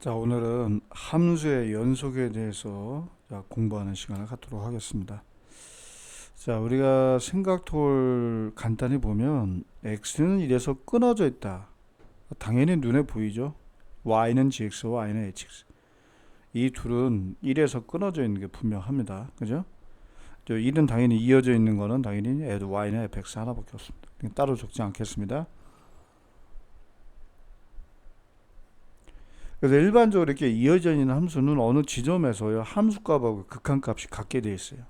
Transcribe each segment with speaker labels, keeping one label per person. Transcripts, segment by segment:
Speaker 1: 자, 오늘은 함수의 연속에 대해서 공부하는 시간을 갖도록 하겠습니다. 자, 우리가 생각토를 간단히 보면 x는 1에서 끊어져 있다. 당연히 눈에 보이죠. y는 gx, y는 hx. 이 둘은 1에서 끊어져 있는 게 분명합니다. 그죠? 1은 당연히 이어져 있는 거는 당연히 y는 fx 하나밖에 없습니다. 따로 적지 않겠습니다. 그래서 일반적으로 이렇게 이어져 있는 함수는 어느 지점에서요 함수값하고 극한값이 같게 되어 있어요.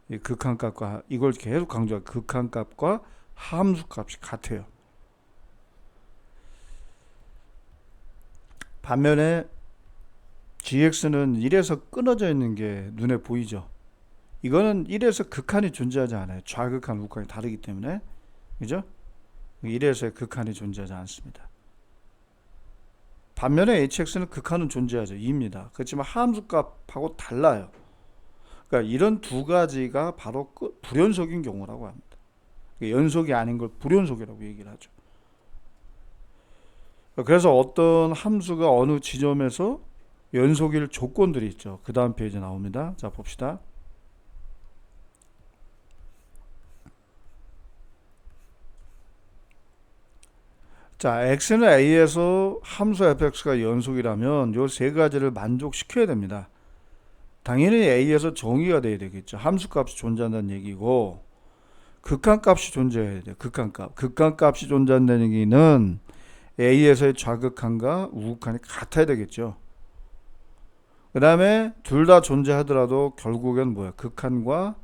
Speaker 1: 이 극한값과 이걸 계속 강조할 극한값과 함수값이 같아요. 반면에 gx는 1에서 끊어져 있는 게 눈에 보이죠. 이거는 1에서 극한이 존재하지 않아요. 좌극한, 우극한이 다르기 때문에. 그죠? 1에서의 극한이 존재하지 않습니다. 반면에 hx는 극한은 존재하죠. 2입니다. 그렇지만 함수값하고 달라요. 그러니까 이런 두 가지가 바로 불연속인 경우라고 합니다. 연속이 아닌 걸 불연속이라고 얘기를 하죠. 그래서 어떤 함수가 어느 지점에서 연속일 조건들이 있죠. 그 다음 페이지 나옵니다. 자, 봅시다. 자, x는 a에서 함수 fx가 연속이라면 요 세 가지를 만족시켜야 됩니다. 당연히 a에서 정의가 돼야 되겠죠. 함수값이 존재한다는 얘기고 극한값이 존재해야 돼요. 극한값. 극한값이 존재한다는 얘기는 a에서의 좌극한과 우극한이 같아야 되겠죠. 그 다음에 둘 다 존재하더라도 결국엔 뭐야? 극한과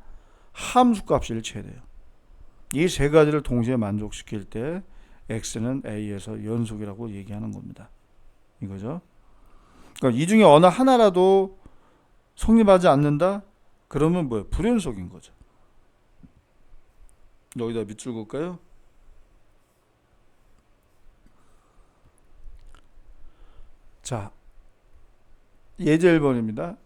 Speaker 1: 함수값이 일치해야 돼요. 이 세 가지를 동시에 만족시킬 때 x는 a에서 연속이라고 얘기하는 겁니다. 이거죠. 그러니까 이 중에 어느 하나라도 성립하지 않는다? 그러면 뭐예요? 불연속인 거죠. 여기다 밑줄 그을까요? 자, 예제 1번입니다.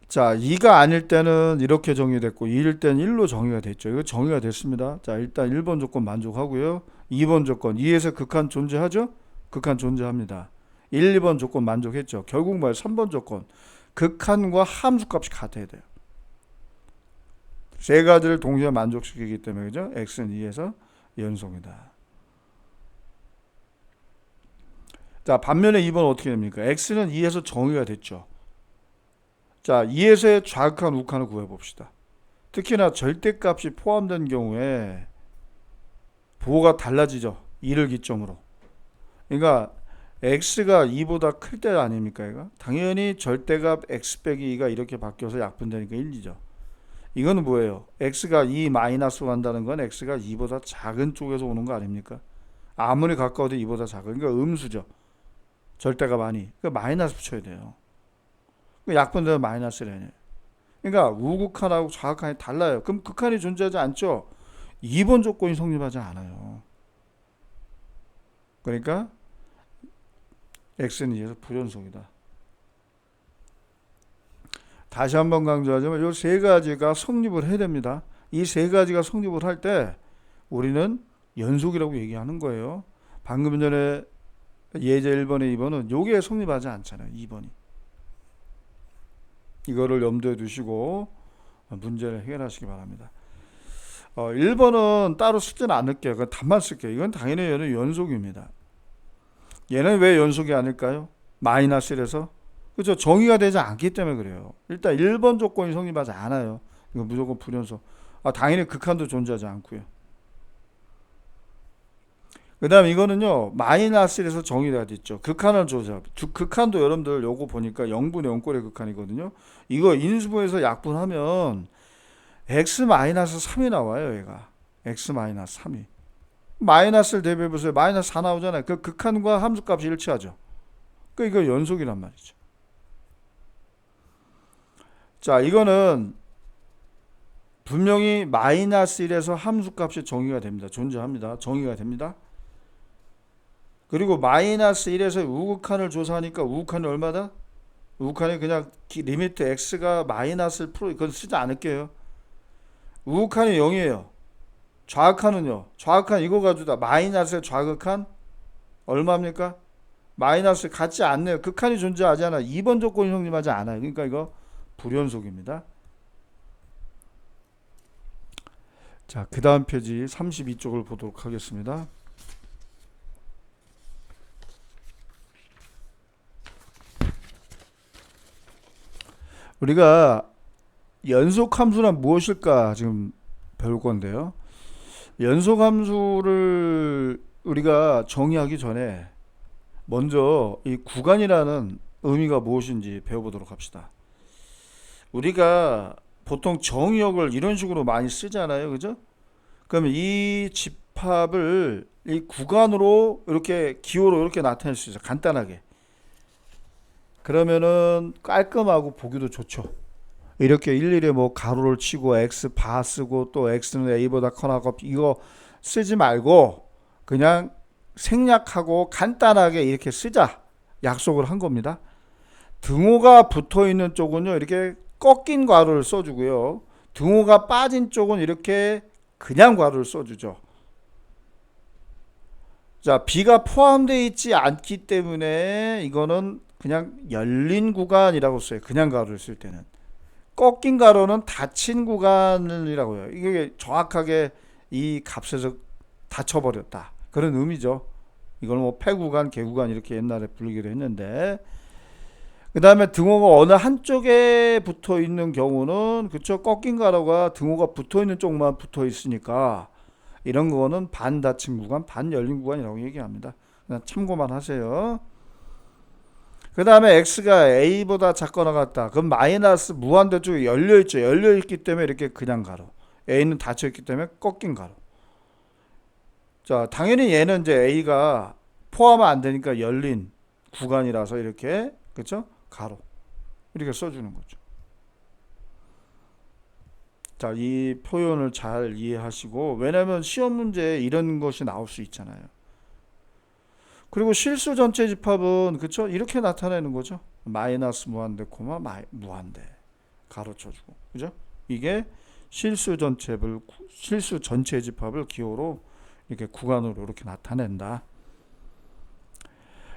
Speaker 1: 자, 2가 아닐 때는 이렇게 정의됐고 2일 때는 1로 정의가 됐죠. 이거 정의가 됐습니다. 자, 일단 1번 조건 만족하고요. 2번 조건 2에서 극한 존재하죠? 극한 존재합니다. 1, 2번 조건 만족했죠. 결국 뭐예요? 3번 조건 극한과 함수값이 같아야 돼요. 세 가지를 동시에 만족시키기 때문에 그죠? x는 2에서 연속이다. 자, 반면에 2번 어떻게 됩니까? x는 2에서 정의가 됐죠. 자, 2에서의 좌극한 우극한을 구해봅시다. 특히나 절대값이 포함된 경우에 부호가 달라지죠. 2를 기점으로. 그러니까 x가 2보다 클 때 아닙니까? 이거? 당연히 절대값 x 빼기 2가 이렇게 바뀌어서 약분되니까 1이죠. 이거는 뭐예요? x가 2 마이너스 간다는 건 x가 2보다 작은 쪽에서 오는 거 아닙니까? 아무리 가까워도 2보다 작은. 그러니까 음수죠. 절대값 아니. 그러니까 마이너스 붙여야 돼요. 약분되면 마이너스래요. 그러니까 우극한하고 좌극한이 달라요. 그럼 극한이 존재하지 않죠. 2번 조건이 성립하지 않아요. 그러니까 x는 2에서 불연속이다. 다시 한번 강조하자면 이 세 가지가 성립을 해야 됩니다. 이 세 가지가 성립을 할 때 우리는 연속이라고 얘기하는 거예요. 방금 전에 예제 1번에 2번은 요게 성립하지 않잖아요. 2번이. 이거를 염두에 두시고 문제를 해결하시기 바랍니다. 1번은 따로 쓰지는 않을게요. 그건 답만 쓸게요. 이건 당연히 얘는 연속입니다. 얘는 왜 연속이 아닐까요? 마이너스 1에서. 그렇죠. 정의가 되지 않기 때문에 그래요. 일단 1번 조건이 성립하지 않아요. 이거 무조건 불연속. 당연히 극한도 존재하지 않고요. 그 다음 이거는요. 마이너스 1에서 정의가 됐죠. 극한을 조사. 극한도 여러분들 요거 보니까 0분의 0꼴의 극한이거든요. 이거 인수분해서 약분하면 x-3이 나와요. 얘가. x-3이. 마이너스를 대비해보세요. 마이너스 4 나오잖아요. 그 극한과 함수값이 일치하죠. 그러니까 이거 연속이란 말이죠. 자, 이거는 분명히 마이너스 1에서 함수값이 정의가 됩니다. 존재합니다. 정의가 됩니다. 그리고 마이너스 1에서 우극한을 조사하니까 우극한이 얼마다? 우극한이 그냥 리미트 x가 마이너스 프로 이건 쓰지 않을게요. 우극한이 0이에요. 좌극한은요. 좌극한 이거 가지고 마이너스의 좌극한 얼마입니까? 마이너스 같지 않네요. 극한이 존재하지 않아. 2번 조건이 성립하지 않아요. 그러니까 이거 불연속입니다. 자, 그 다음 페이지 32쪽을 보도록 하겠습니다. 우리가 연속함수란 무엇일까 지금 배울 건데요. 연속함수를 우리가 정의하기 전에 먼저 이 구간이라는 의미가 무엇인지 배워보도록 합시다. 우리가 보통 정의역을 이런 식으로 많이 쓰잖아요. 그죠? 그러면 이 집합을 이 구간으로 이렇게 기호로 이렇게 나타낼 수 있어요. 간단하게. 그러면은 깔끔하고 보기도 좋죠. 이렇게 일일이 뭐 가로를 치고 x 바 쓰고 또 x는 a보다 커나고 이거 쓰지 말고 그냥 생략하고 간단하게 이렇게 쓰자 약속을 한 겁니다. 등호가 붙어 있는 쪽은요 이렇게 꺾인 괄호를 써주고요. 등호가 빠진 쪽은 이렇게 그냥 괄호를 써주죠. 자, b가 포함되어 있지 않기 때문에 이거는 그냥 열린 구간이라고 써요. 그냥 괄호를 쓸 때는. 꺾인 가로는 닫힌 구간이라고 해요. 이게 정확하게 이 값에서 닫혀버렸다. 그런 의미죠. 이걸 뭐 폐구간, 개구간 이렇게 옛날에 부르기도 했는데 그 다음에 등호가 어느 한쪽에 붙어 있는 경우는 그쵸 꺾인 가로가 등호가 붙어 있는 쪽만 붙어 있으니까 이런 거는 반 닫힌 구간, 반 열린 구간이라고 얘기합니다. 그냥 참고만 하세요. 그 다음에 x가 a보다 작거나 같다. 그럼 마이너스 무한대 쪽에 열려있죠. 열려있기 때문에 이렇게 그냥 가로. a는 닫혀있기 때문에 꺾인 가로. 자, 당연히 얘는 이제 a가 포함 안 되니까 열린 구간이라서 이렇게 그쵸? 가로. 이렇게 써주는 거죠. 자, 이 표현을 잘 이해하시고 왜냐면 시험 문제에 이런 것이 나올 수 있잖아요. 그리고 실수 전체 집합은 그쵸 이렇게 나타내는 거죠. 마이너스 무한대 코마 무한대 가로쳐주고 그죠? 이게 실수 전체 집합을 기호로 이렇게 구간으로 이렇게 나타낸다.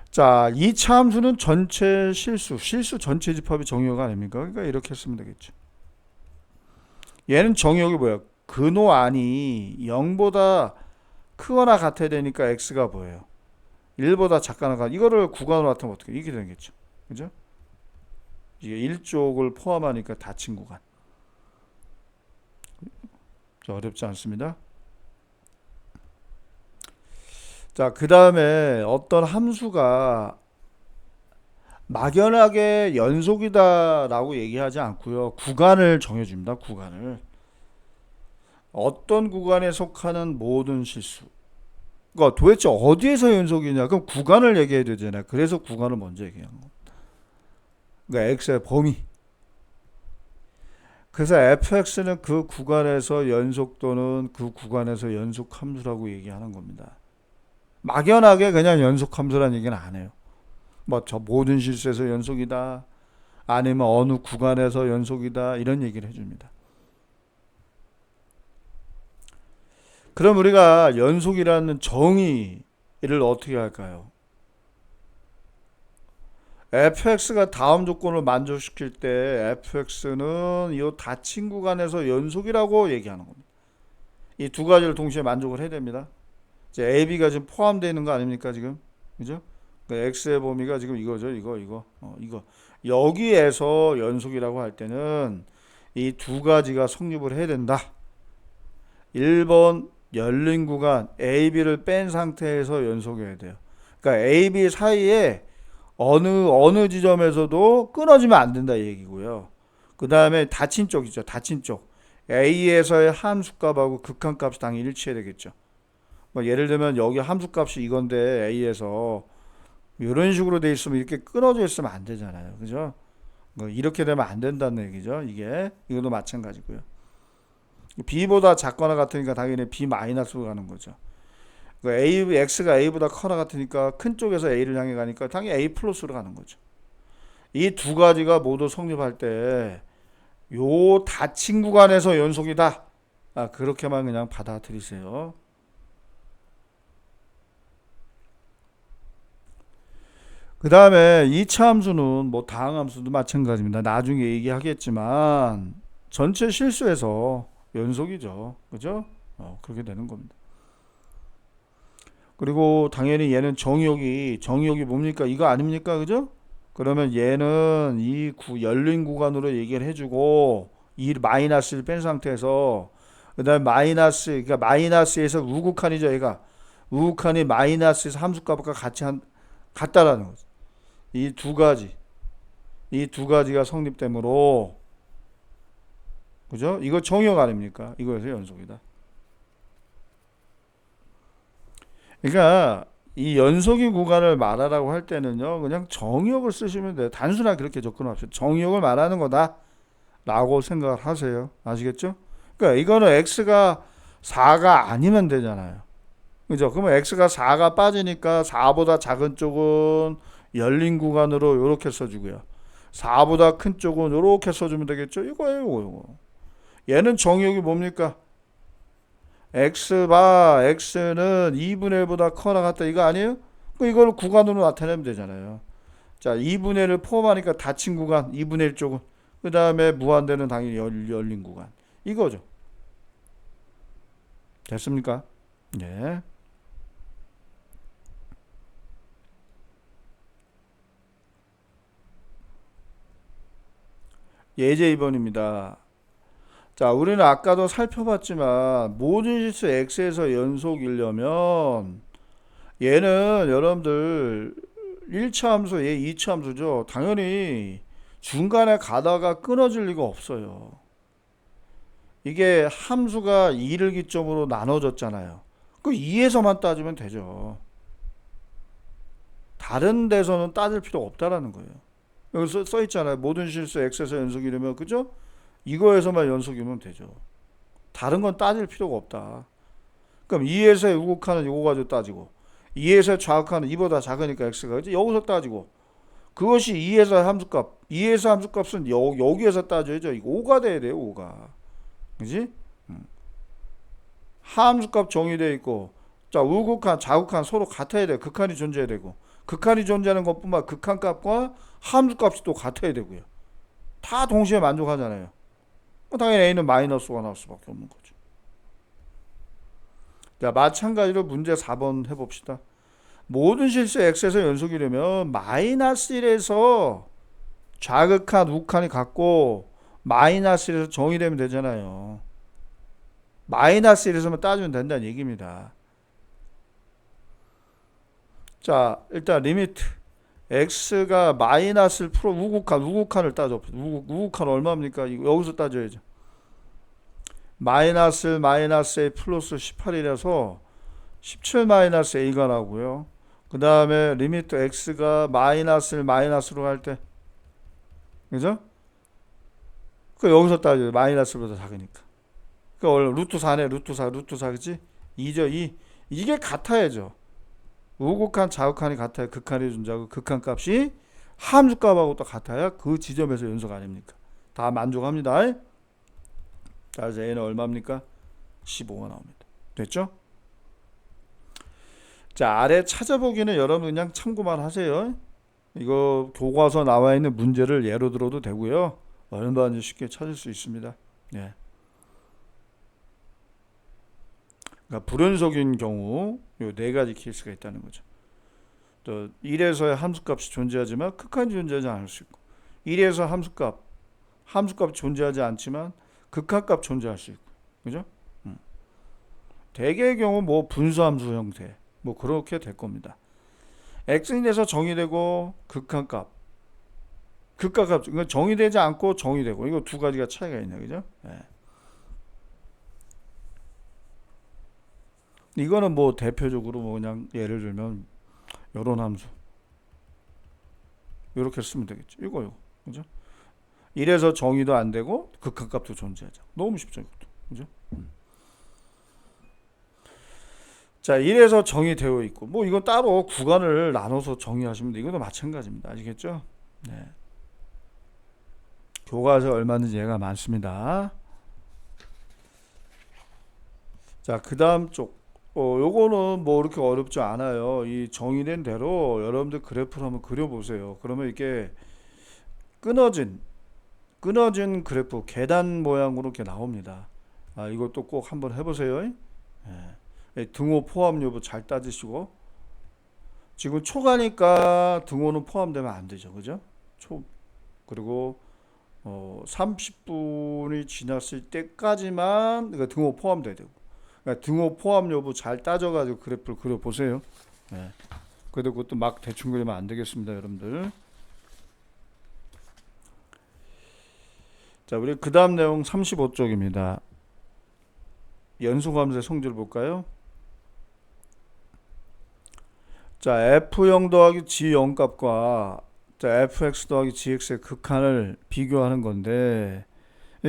Speaker 1: 자, 2차 함수는 전체 실수 전체 집합이 정의역 아닙니까? 그러니까 이렇게 쓰면 되겠죠. 얘는 정의역이 뭐야? 근호 안이 0보다 크거나 같아야 되니까 x가 뭐예요? 1보다 작거나 같아. 이거를 구간으로 나타내면 어떻게 이렇게 되겠죠. 그죠? 이게 1쪽을 포함하니까 닫힌 구간. 어렵지 않습니다. 자, 그 다음에 어떤 함수가 막연하게 연속이다라고 얘기하지 않고요. 구간을 정해줍니다. 구간을. 어떤 구간에 속하는 모든 실수. 그러니까 도대체 어디에서 연속이냐? 그럼 구간을 얘기해야 되잖아요. 그래서 구간을 먼저 얘기하는 겁니다. 그러니까 x의 범위. 그래서 fx는 그 구간에서 연속 또는 그 구간에서 연속 함수라고 얘기하는 겁니다. 막연하게 그냥 연속 함수라는 얘기는 안 해요. 뭐 저 모든 실수에서 연속이다. 아니면 어느 구간에서 연속이다. 이런 얘기를 해줍니다. 그럼 우리가 연속이라는 정의를 어떻게 할까요? fx가 다음 조건을 만족시킬 때 fx는 이 닫힌 구간에서 연속이라고 얘기하는 겁니다. 이 두 가지를 동시에 만족을 해야 됩니다. 이제 ab가 지금 포함되어 있는 거 아닙니까 지금? 그죠? 그러니까 x의 범위가 지금 이거죠. 이거. 여기에서 연속이라고 할 때는 이 두 가지가 성립을 해야 된다. 1번 열린 구간 AB를 뺀 상태에서 연속해야 돼요. 그러니까 AB 사이에 어느 지점에서도 끊어지면 안 된다 이 얘기고요. 그 다음에 닫힌 쪽 있죠. 닫힌 쪽. A에서의 함수값하고 극한값이 당연히 일치해야 되겠죠. 뭐 예를 들면 여기 함수값이 이건데 A에서 이런 식으로 돼 있으면 이렇게 끊어져 있으면 안 되잖아요. 그죠? 뭐 이렇게 되면 안 된다는 얘기죠. 이것도 마찬가지고요. B보다 작거나 같으니까 당연히 B 마이너스로 가는 거죠. X가 A보다 커나 같으니까 큰 쪽에서 A를 향해 가니까 당연히 A 플러스로 가는 거죠. 이 두 가지가 모두 성립할 때 요 닫힌 구간에서 연속이다. 그렇게만 그냥 받아들이세요. 그 다음에 2차 함수는 뭐 다항함수도 마찬가지입니다. 나중에 얘기하겠지만 전체 실수에서 연속이죠. 그죠? 그렇게 되는 겁니다. 그리고 당연히 얘는 정의역이 뭡니까? 이거 아닙니까? 그죠? 그러면 얘는 열린 구간으로 얘기를 해주고 이 마이너스를 뺀 상태에서 그다음에 그러니까 마이너스에서 우극한이죠. 얘가 우극한이 마이너스에서 함수값과 같다라는 거죠. 이 두 가지가 성립되므로 그죠? 이거 정의역 아닙니까? 이거에서 연속이다. 그러니까 이 연속인 구간을 말하라고 할 때는요, 그냥 정의역을 쓰시면 돼요. 단순하게 그렇게 접근합시다. 정의역을 말하는 거다라고 생각을 하세요. 아시겠죠? 그러니까 이거는 x가 4가 아니면 되잖아요. 그죠? 그러면 x가 4가 빠지니까 4보다 작은 쪽은 열린 구간으로 이렇게 써주고요. 4보다 큰 쪽은 이렇게 써주면 되겠죠? 이거예요, 이거. 얘는 정의역이 뭡니까? x는 2분의 1보다 커나 같다 이거 아니에요? 이걸 구간으로 나타내면 되잖아요. 자, 2분의 1을 포함하니까 닫힌 구간 2분의 1 쪽은 그 다음에 무한대는 당연히 열린 구간 이거죠. 됐습니까? 네. 예제 2번입니다. 자, 우리는 아까도 살펴봤지만 모든 실수 x에서 연속이려면 얘는 여러분들 1차 함수, 얘 2차 함수죠. 당연히 중간에 가다가 끊어질 리가 없어요. 이게 함수가 2를 기점으로 나눠졌잖아요. 그 2에서만 따지면 되죠. 다른 데서는 따질 필요가 없다라는 거예요. 여기 써 있잖아요. 모든 실수 x에서 연속이려면 그죠? 이거에서만 연속이면 되죠. 다른 건 따질 필요가 없다. 그럼 2에서의 우극한은 이거 가지고 따지고 2에서의 좌극한은 2보다 작으니까 x가 그지? 여기서 따지고 그것이 2에서의 함수값 2에서 함수값은 여기에서 따져야죠. 이거 5가 돼야 돼요. 5가 그지? 함수값 정의되어 있고 자 우극한 좌극한 서로 같아야 돼요. 극한이 존재해야 되고 극한이 존재하는 것뿐만 극한값과 함수값이 또 같아야 되고요. 다 동시에 만족하잖아요. 당연히 a는 마이너스가 나올 수밖에 없는 거죠. 자, 마찬가지로 문제 4번 해봅시다. 모든 실수 x에서 연속이려면 마이너스 1에서 좌극한 우극한이 같고 마이너스 1에서 정의되면 되잖아요. 마이너스 1에서만 따지면 된다는 얘기입니다. 자, 일단 리미트 x가 마이너스를 풀어 우극한을 따져. 우극한 얼마입니까? 여기서 따져야죠. 마이너스 A 플러스 18이라서 17 마이너스 A가 나오고요. 그 다음에 리미트 x가 마이너스를 마이너스로 할 때 그죠? 그 여기서 따져요. 마이너스보다 작으니까. 그 원래 루트 4네. 루트 4 그치? 2죠 2. 이게 같아야죠. 우극한 좌극한이 같아야 극한이 존재하고 극한 값이 함수값하고 또 같아야 그 지점에서 연속 아닙니까? 다 만족합니다. 따라서 A는 얼마입니까? 15가 나옵니다. 됐죠? 자, 아래 찾아보기는 여러분 그냥 참고만 하세요. 이거 교과서 나와 있는 문제를 예로 들어도 되고요. 얼마든지 쉽게 찾을 수 있습니다. 예. 그러니까 불연속인 경우 요 네 가지 케이스가 있다는 거죠. 또 1에서의 함수값이 존재하지만 극한이 존재하지 않을 수 있고 1에서 함수값 존재하지 않지만 극한값 존재할 수 있고 그죠? 대개의 경우 뭐 분수함수 형태 뭐 그렇게 될 겁니다. x인에서 정의되고 극한값 이거 정의되지 않고 정의되고 이거 두 가지가 차이가 있네 그죠? 네. 이거는 뭐 대표적으로 뭐 그냥 예를 들면 요런 함수 이렇게 쓰면 되겠죠. 이거 그죠? 이래서 정의도 안 되고 극한값도 존재하죠. 너무 쉽죠, 이것도. 그죠? 자, 이래서 정의되어 있고 뭐 이건 따로 구간을 나눠서 정의하시면 돼. 이것도 마찬가지입니다. 아시겠죠? 네. 교과서 얼마든지 예가 많습니다. 자, 그 다음 쪽 요거는 뭐 그렇게 어렵지 않아요. 이 정의된 대로 여러분들 그래프를 한번 그려보세요. 그러면 이게 끊어진 끊어진 그래프 계단 모양으로 이렇게 나옵니다. 이것도 꼭 한번 해보세요. 등호 포함 여부 잘 따지시고. 지금 초가니까 등호는 포함되면 안 되죠. 그죠? 그리고 30분이 지났을 때까지만 그러니까 등호 포함돼야 되고. 그러니까 등호 포함 여부 잘 따져가지고 그래프를 그려보세요. 예. 그래도 그것도 막 대충 그리면 안 되겠습니다, 여러분들. 자, 우리 그 다음 내용 35쪽입니다. 연소함수의 성질을 볼까요? 자, f0 더하기 g0 값과 자, fx 더하기 gx의 극한을 비교하는 건데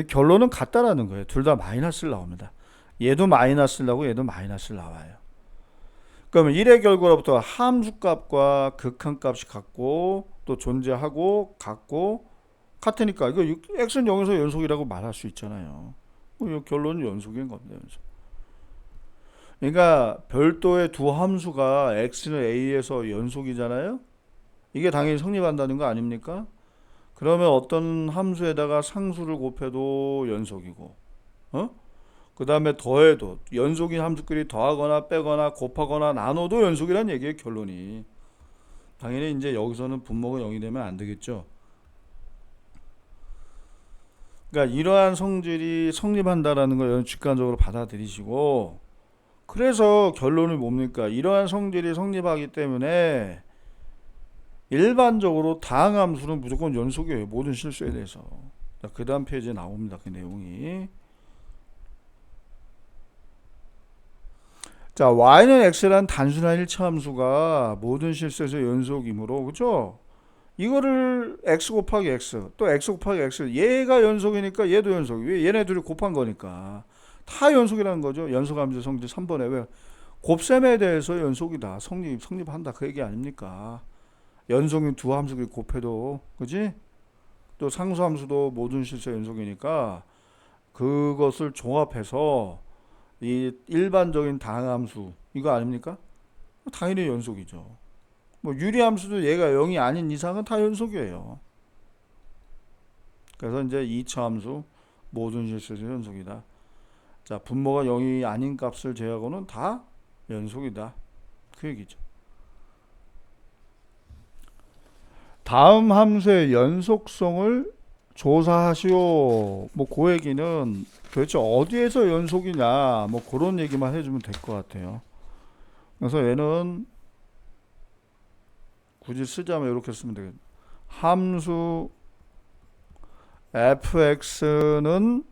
Speaker 1: 결론은 같다라는 거예요. 둘 다 마이너스를 나옵니다. 얘도 마이너스를 나오고 얘도 마이너스를 나와요. 그러면 1의 결과로부터 함수값과 극한값이 같고 또 존재하고 같고 같으니까 이거 x는 0에서 연속이라고 말할 수 있잖아요. 이 결론은 연속인 겁니다. 연속. 그러니까 별도의 두 함수가 x는 a에서 연속이잖아요. 이게 당연히 성립한다는 거 아닙니까? 그러면 어떤 함수에다가 상수를 곱해도 연속이고, 그 다음에 더해도 연속인 함수끼리 더하거나 빼거나 곱하거나 나눠도 연속이란 얘기예요. 결론이. 당연히 이제 여기서는 분모가 0이 되면 안 되겠죠. 그러니까 이러한 성질이 성립한다라는 걸 여러분 직관적으로 받아들이시고, 그래서 결론이 뭡니까? 이러한 성질이 성립하기 때문에 일반적으로 다항함수는 무조건 연속이에요. 모든 실수에 대해서. 그 다음 페이지에 나옵니다. 그 내용이. 자, y는 x란 단순한 일차함수가 모든 실수에서 연속이므로, 그죠? 이거를 x 곱하기 x, 또 x 곱하기 x, 얘가 연속이니까 얘도 연속. 왜? 얘네 둘이 곱한 거니까. 다 연속이라는 거죠. 연속함수 성질 3번에 왜? 곱셈에 대해서 연속이다. 성립한다. 그 얘기 아닙니까? 연속인 두 함수끼리 곱해도, 그지? 또 상수함수도 모든 실수 연속이니까 그것을 종합해서 이 일반적인 다항함수 이거 아닙니까? 당연히 연속이죠. 뭐 유리함수도 얘가 0이 아닌 이상은 다 연속이에요. 그래서 이제 2차 함수 모든 실수에서 연속이다. 자, 분모가 0이 아닌 값을 제외하고는 다 연속이다. 그 얘기죠. 다음 함수의 연속성을 조사하시오. 뭐 그 얘기는 도대체 어디에서 연속이냐 뭐 그런 얘기만 해주면 될 것 같아요. 그래서 얘는 굳이 쓰자면 이렇게 쓰면 되겠다. 함수 fx는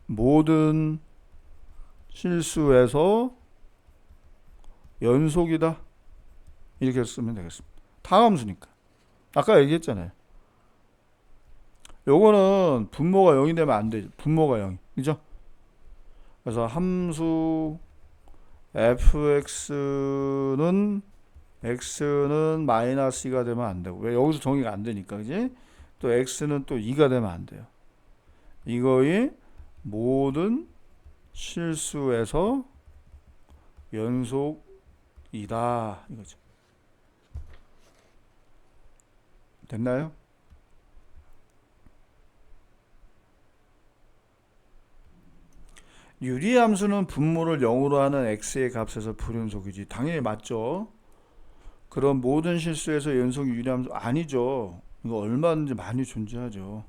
Speaker 1: 모든 실수에서 연속이다. 이렇게 쓰면 되겠습니다. 다함수니까. 아까 얘기했잖아요. 요거는 분모가 0이 되면 안 되죠. 분모가 0. 그죠? 그래서 함수 fx는 x는 마이너스 2가 되면 안 되고. 왜? 여기서 정의가 안 되니까. 그지? 또 x는 또 2가 되면 안 돼요. 이거의 모든 실수에서 연속이다. 이거죠. 됐나요? 유리함수는 분모를 0으로 하는 x의 값에서 불연속이지. 당연히 맞죠. 그런 모든 실수에서 연속이 유리함수 아니죠. 이거 얼마든지 많이 존재하죠.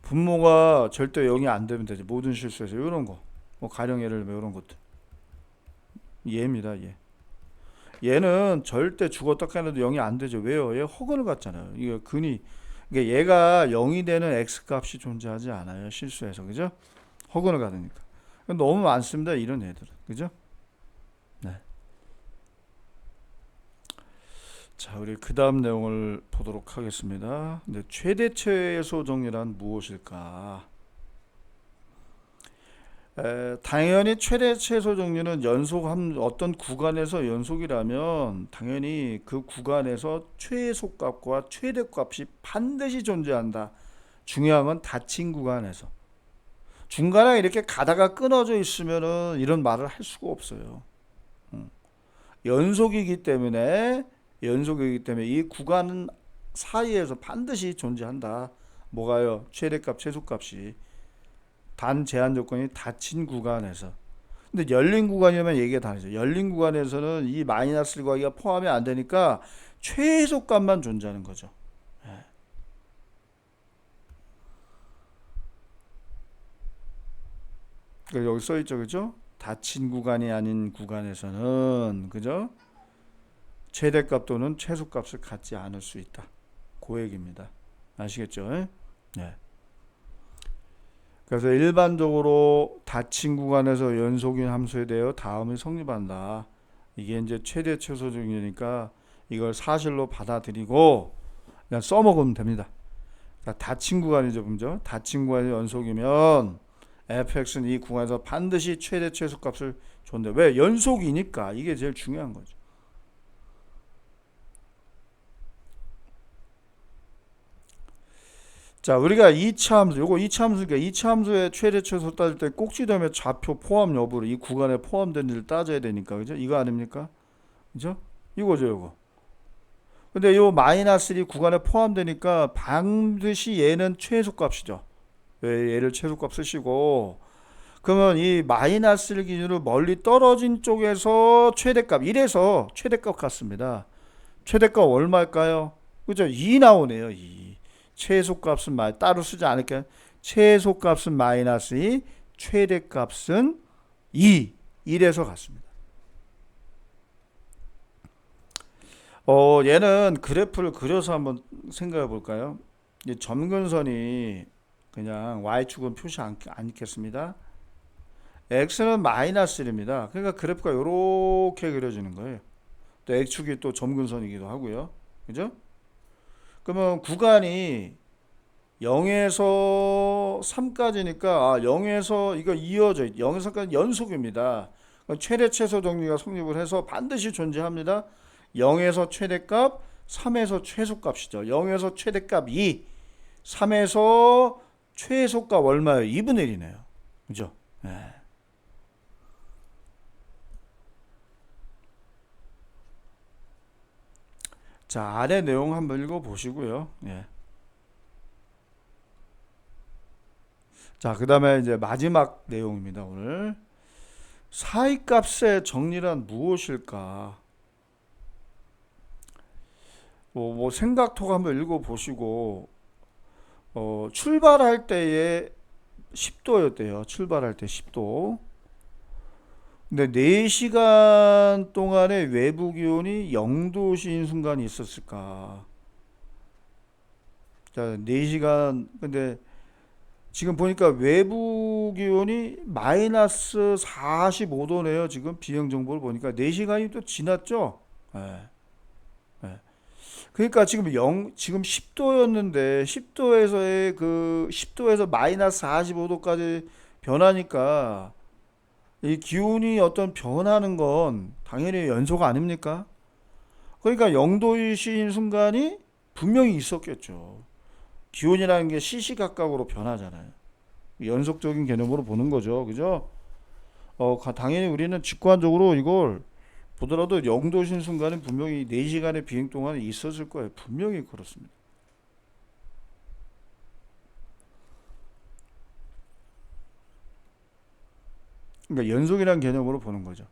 Speaker 1: 분모가 절대 0이 안 되면 되죠. 모든 실수에서 이런 거. 뭐 가령 예를 들면 이런 것들. 얘입니다. 얘. 얘는 절대 죽었다 깨어도 0이 안 되죠. 왜요? 얘 허근을 갖잖아요. 이거 근이 그러니까 얘가 0이 되는 x 값이 존재하지 않아요. 실수에서. 그죠? 허근을 갖으니까. 너무 많습니다. 이런 애들은. 그죠? 네. 자, 우리 그 다음 내용을 보도록 하겠습니다. 근데 최대최소 정리란 무엇일까? 당연히 최대 최소 정리는 어떤 구간에서 연속이라면 당연히 그 구간에서 최소값과 최대값이 반드시 존재한다. 중요한 건 닫힌 구간에서. 중간에 이렇게 가다가 끊어져 있으면은 이런 말을 할 수가 없어요. 음. 연속이기 때문에 이 구간 사이에서 반드시 존재한다. 뭐가요? 최대값, 최소값이 단 제한 조건이 닫힌 구간에서. 근데 열린 구간이면 얘기가 다르죠. 열린 구간에서는 이 마이너스 1 곱하기가 포함이 안 되니까 최소값만 존재하는 거죠. 여기 써 있죠, 그죠? 닫힌 구간이 아닌 구간에서는 그죠? 최대값 또는 최소값을 갖지 않을 수 있다. 그 얘기입니다. 아시겠죠? 네. 그래서 일반적으로 닫힌 구간에서 연속인 함수에 대하여 다음이 성립한다. 이게 이제 최대 최소 중이니까 이걸 사실로 받아들이고 그냥 써먹으면 됩니다. 닫힌 구간이죠, 그죠? 닫힌 구간이 연속이면 fx는 이 구간에서 반드시 최대 최소값을 줬는데 왜? 연속이니까 이게 제일 중요한 거죠. 자, 우리가 2차 함수, 요거 2차 함수니까 2차 함수의 최대 최소 따질 때 꼭지점의 좌표 포함 여부를 이 구간에 포함된지를 따져야 되니까, 그죠? 이거 아닙니까? 그죠? 이거죠, 이거. 근데 요 마이너스 1이 구간에 포함되니까 반드시 얘는 최소값이죠. 왜 얘를 최소값 쓰시고 그러면 이 마이너스 1 기준으로 멀리 떨어진 쪽에서 최대값 이래서 최대값 같습니다. 최대값 얼마일까요? 그죠? 2 나오네요. 2. 최소값은 따로 쓰지 않을까요? 최소값은 마이너스 2, 최대값은 2. 이래서 같습니다. 얘는 그래프를 그려서 한번 생각해 볼까요? 이 점근선이 그냥 y축은 표시 않겠습니다. x는 마이너스 1입니다. 그러니까 그래프가 이렇게 그려지는 거예요. 또 x축이 또 점근선이기도 하고요. 그죠? 그러면 구간이 0에서 3까지니까 0에서 이거 이어져 0에서 3까지 연속입니다. 최대 최소 정리가 성립을 해서 반드시 존재합니다. 0에서 최대값, 3에서 최소값이죠. 0에서 최대값 2, 3에서 최소값 얼마예요? 2분의 1이네요. 그죠? 네. 자, 아래 내용 한번 읽어 보시고요. 예. 자, 그 다음에 이제 마지막 내용입니다, 오늘. 사이값의 정리란 무엇일까? 뭐 생각토가 한번 읽어 보시고, 출발할 때에 10도였대요. 출발할 때 10도. 근데 4시간 동안의 외부 기온이 0도인 순간이 있었을까? 자, 4시간, 근데 지금 보니까 외부 기온이 마이너스 45도네요. 지금 비행 정보를 보니까 4시간이 또 지났죠? 예. 예. 그러니까 지금 10도였는데 10도에서 마이너스 45도까지 변하니까 이 기온이 어떤 변하는 건 당연히 연속 아닙니까? 그러니까 0도이신 순간이 분명히 있었겠죠. 기온이라는 게 시시각각으로 변하잖아요. 연속적인 개념으로 보는 거죠. 그죠? 당연히 우리는 직관적으로 이걸 보더라도 0도신 순간은 분명히 4시간의 비행 동안에 있었을 거예요. 분명히 그렇습니다. 그러니까 연속이라는 개념으로 보는 거죠.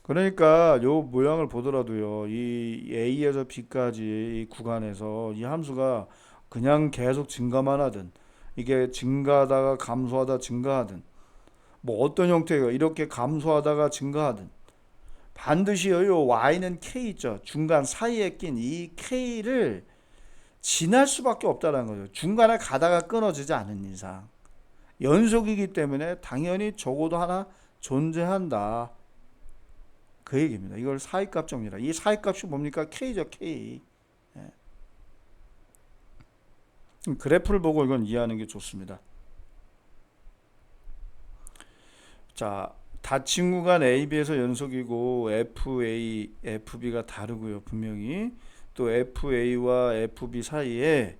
Speaker 1: 그러니까 요 모양을 보더라도요. 이 A에서 B까지 이 구간에서 이 함수가 그냥 계속 증가만 하든 이게 증가하다가 감소하다 증가하든 뭐 어떤 형태가 이렇게 감소하다가 증가하든 반드시요 y는 k 있죠. 중간 사이에 낀 이 k를 지날 수밖에 없다는 거죠. 중간에 가다가 끊어지지 않은 이상 연속이기 때문에 당연히 적어도 하나 존재한다. 그 얘기입니다. 이걸 사이값 정리라. 이 사이값이 뭡니까? k죠, k. 그래프를 보고 이건 이해하는 게 좋습니다. 자, 닫힌 구간 AB에서 연속이고 FA, FB가 다르고요. 분명히 또 FA와 FB 사이에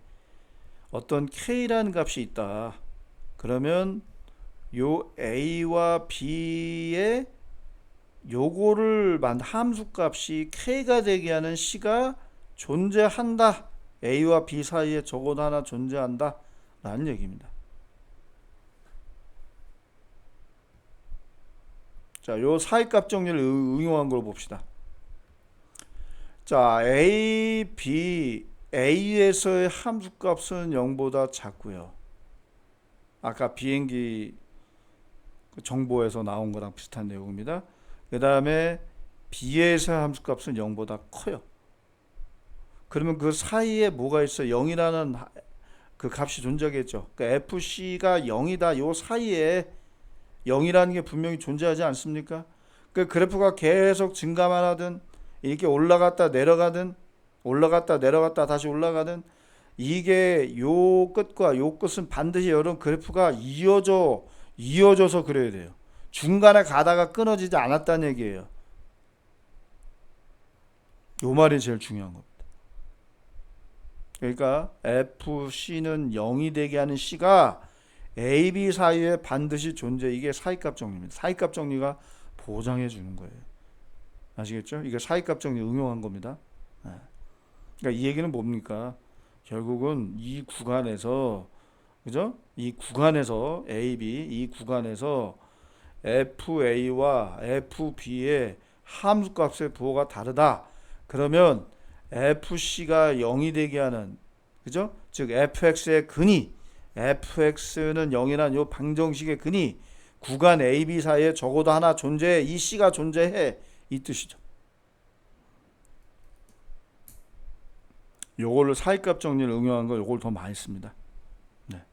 Speaker 1: 어떤 K라는 값이 있다. 그러면 요 a와 b의 요거를 함수값이 k가 되게 하는 c가 존재한다. a와 b 사이에 적어도 하나 존재한다 라는 얘기입니다. 자, 요 사이값 정리를 응용한 걸 봅시다. 자, a, b, a에서의 함수값은 0보다 작고요. 아까 비행기 정보에서 나온 거랑 비슷한 내용입니다. 그 다음에 b에서의 함수값은 0보다 커요. 그러면 그 사이에 뭐가 있어요? 0이라는 그 값이 존재하겠죠. 그러니까 fc가 0이다. 요 사이에 0이라는 게 분명히 존재하지 않습니까? 그 그래프가 계속 증가만 하든 이렇게 올라갔다 내려가든 올라갔다 내려갔다 다시 올라가든 이게 요 끝과 요 끝은 반드시 여러분 그래프가 이어져서 그래야 돼요. 중간에 가다가 끊어지지 않았다는 얘기예요. 요 말이 제일 중요한 겁니다. 그러니까 FC는 0이 되게 하는 C가 A, B 사이에 반드시 존재. 이게 사이값 정리입니다. 사이값 정리가 보장해 주는 거예요. 아시겠죠? 이게 사이값 정리 응용한 겁니다. 그러니까 이 얘기는 뭡니까? 결국은 이 구간에서 그죠? 이 구간에서 A, B 이 구간에서 FA와 FB의 함수값의 부호가 다르다. 그러면 FC가 0이 되게 하는 그죠? 즉 FX의 근이 FX는 0이란 요 방정식의 근이 구간 AB 사이에 적어도 하나 존재해. 이 C가 존재해. 이 뜻이죠. 요거를 사이값 정리를 응용한 거 요걸 더 많이 씁니다. 네.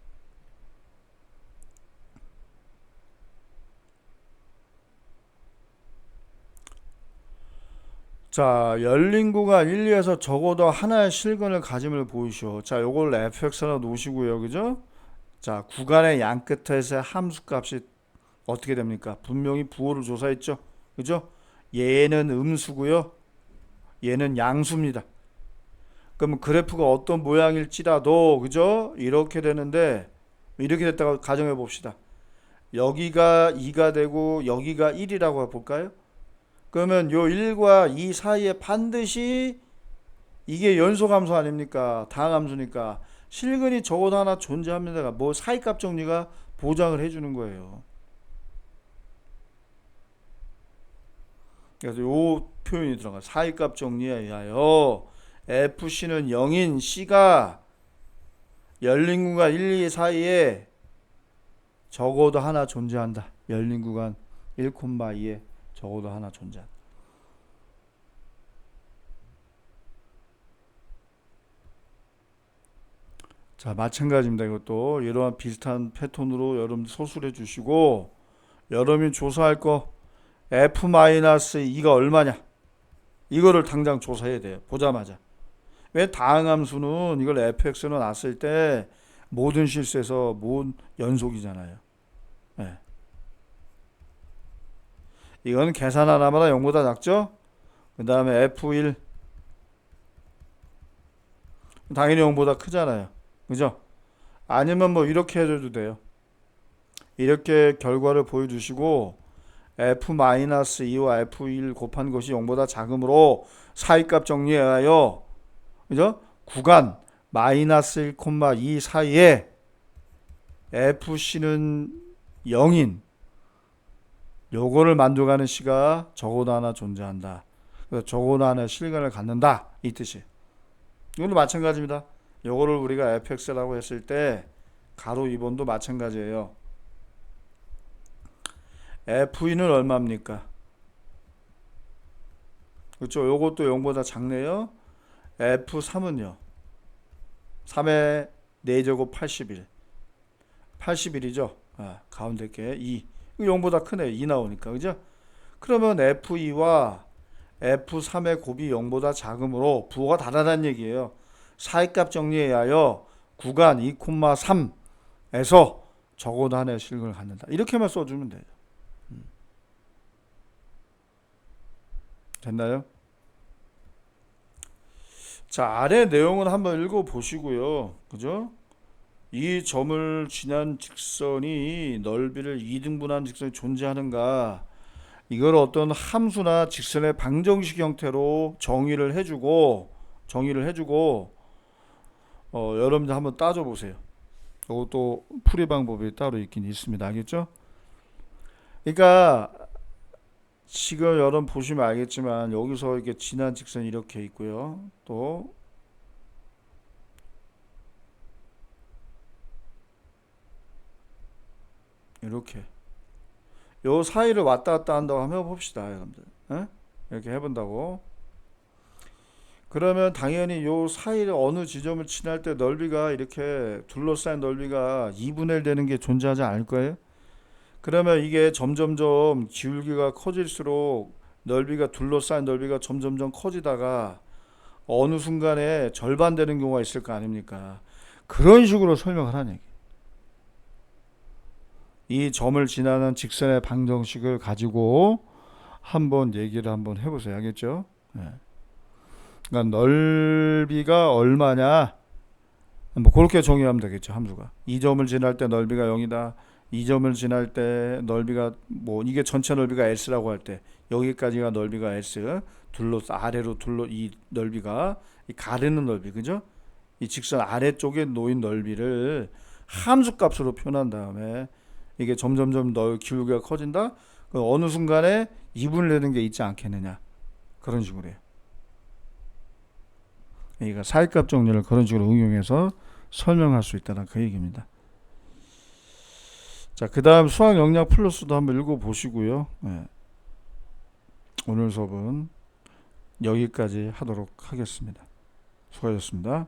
Speaker 1: 자, 열린 구간 1, 2에서 적어도 하나의 실근을 가짐을 보이시오. 자, 요걸 fx로 놓으시고요. 그죠? 자, 구간의 양 끝에서의 함수값이 어떻게 됩니까? 분명히 부호를 조사했죠. 그죠? 얘는 음수고요. 얘는 양수입니다. 그러면 그래프가 어떤 모양일지라도 그죠? 이렇게 되는데 이렇게 됐다고 가정해 봅시다. 여기가 2가 되고 여기가 1이라고 볼까요? 그러면 요 1과 2 사이에 반드시 이게 연소함수 아닙니까? 다항함수니까 실근이 적어도 하나 존재합니다가 뭐 사이값 정리가 보장을 해주는 거예요. 그래서 요 표현이 들어가. 사이값 정리에 의하여 FC는 0인 C가 열린 구간 1, 2 사이에 적어도 하나 존재한다. 열린 구간 1,2에 적어도 하나 존재한다. 자, 마찬가지입니다. 이것도 이러한 비슷한 패턴으로 여러분 소술해 주시고 여러분이 조사할 거 F-2가 얼마냐? 이거를 당장 조사해야 돼요. 보자마자. 왜 다항함수는 이걸 fx로 놨을 때 모든 실수에서 모든 연속이잖아요. 네. 이건 계산 하나마다 0보다 작죠? 그 다음에 f1 당연히 0보다 크잖아요. 그죠? 아니면 뭐 이렇게 해줘도 돼요. 이렇게 결과를 보여주시고 f-2와 f1 곱한 것이 0보다 작으므로 사이값 정리에 의하여 그죠? 구간 마이너스 1,2 사이에 FC는 0인 요거를 만족하는 C가 적어도 하나 존재한다. 그래서 적어도 하나 실근을 갖는다. 이 뜻이. 이것도 마찬가지입니다. 요거를 우리가 fx라고 했을 때 가로 2번도 마찬가지예요. F2는 얼마입니까? 그렇죠. 요것도 0보다 작네요. F3은요. 3의 4제곱 81. 81이죠. 가운데 게 2. 0보다 크네. 2 나오니까. 그죠? 그러면 F2와 F3의 곱이 0보다 작으므로 부호가 다르다는 얘기예요. 사이값 정리에 의하여 구간 2,3에서 적어도 하나의 실근을 갖는다. 이렇게만 써주면 돼요. 됐나요? 자, 아래 내용을 한번 읽어 보시고요. 그죠? 이 점을 지난 직선이 넓이를 2등분한 직선이 존재하는가? 이걸 어떤 함수나 직선의 방정식 형태로 정의를 해주고 여러분들 한번 따져보세요. 이것도 풀이 방법이 따로 있긴 있습니다. 알겠죠? 그러니까 지금 여러분 보시면 알겠지만 여기서 이게 지난 직선이 이렇게 있고요. 또 이렇게 요 사이를 왔다 갔다 한다고 한번 해봅시다, 여러분들. 에? 이렇게 해본다고. 그러면 당연히 요 사이를 어느 지점을 지날 때 넓이가 이렇게 둘러싸인 넓이가 2분의 1 되는 게 존재하지 않을 거예요. 그러면 이게 점점점 기울기가 커질수록 넓이가 둘러싸인 넓이가 점점점 커지다가 어느 순간에 절반 되는 경우가 있을 거 아닙니까? 그런 식으로 설명을 하는 얘기. 이 점을 지나는 직선의 방정식을 가지고 한번 얘기를 한번 해보세요. 알겠죠? 네. 그러니까 넓이가 얼마냐? 뭐 그렇게 정의하면 되겠죠. 함수가. 이 점을 지날 때 넓이가 0이다. 이 점을 지날 때 넓이가 뭐 이게 전체 넓이가 s라고 할 때 여기까지가 넓이가 s 아래로 이 넓이가 이 가르는 넓이 그죠? 이 직선 아래쪽에 놓인 넓이를 함수 값으로 표현한 다음에 이게 점점점 기울기가 커진다. 어느 순간에 2분을 내는 게 있지 않겠느냐. 그런 식으로 해요. 그러니까 사이값 정리를 그런 식으로 응용해서 설명할 수 있다는 그 얘기입니다. 자, 그 다음 수학 역량 플러스도 한번 읽어보시고요. 네. 오늘 수업은 여기까지 하도록 하겠습니다. 수고하셨습니다.